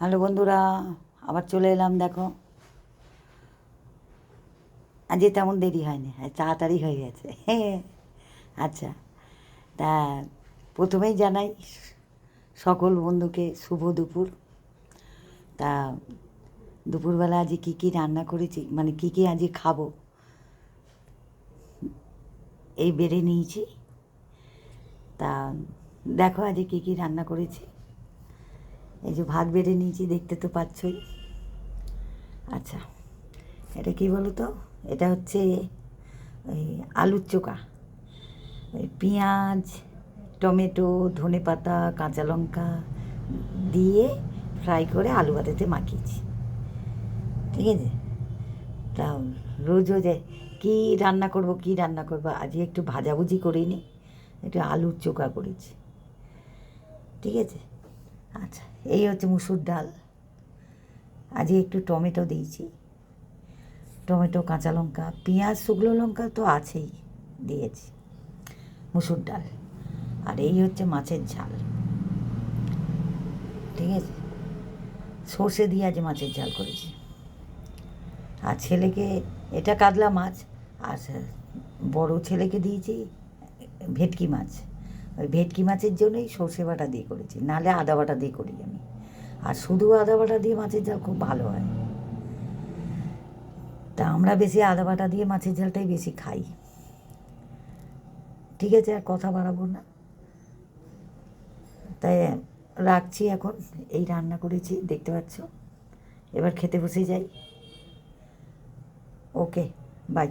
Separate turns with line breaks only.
Hello বন্ধুরা, আবার চলে এলাম। দেখো, আজকে তেমন দেরি হয়নি, তাড়াতাড়ি হয়ে গেছে। আচ্ছা, তা প্রথমেই জানাই সকল বন্ধুকে শুভ দুপুর। তা দুপুরবেলা আজকে কী কী রান্না করেছি, মানে কী কী আজকে খাবো, এই বেড়ে নিয়েছি। তা দেখো আজকে কী কী রান্না করেছি। এই যে ভাত বেড়ে নিয়েছি, দেখতে তো পাচ্ছই। আচ্ছা, এটা কী বলো তো, এটা হচ্ছে ওই আলুর চোখা, ওই পেঁয়াজ, টমেটো, ধনেপাতা, কাঁচা লঙ্কা দিয়ে ফ্রাই করে আলু ভাতেতে মাখিয়েছি। ঠিক আছে, তা রোজ রোজ কী রান্না করব কী রান্না করবো, আজকে একটু ভাজাভুজি করিনি, একটু আলুর চোখা করেছি। ঠিক আছে, আচ্ছা, এই হচ্ছে মুসুর ডাল। আজকে একটু টমেটো দিয়েছি, টমেটো, কাঁচা লঙ্কা, পেঁয়াজ, শুকনো লঙ্কা তো আছেই, দিয়েছি। মুসুর ডাল, আর এই হচ্ছে মাছের ঝাল। ঠিক আছে, সর্ষে দিয়ে আজ মাছের ঝাল করেছি। আর ছেলেকে, এটা কাতলা মাছ, আর বড় ছেলেকে দিয়েছি ভেটকি মাছ। ওই ভেটকি মাছের জন্যই সর্ষে বাটা দিয়ে করেছি, নাহলে আদা বাটা দিয়ে করি আমি। আর শুধু আদা বাটা দিয়ে মাছের ঝাল খুব ভালো হয়। তা আমরা বেশি আদা বাটা দিয়ে মাছের ঝালটাই বেশি খাই। ঠিক আছে, আর কথা বাড়াবো না, তাই রাখছি এখন। এই রান্না করেছি, দেখতে পাচ্ছ। এবার খেতে বসে যাই। ওকে, বাই।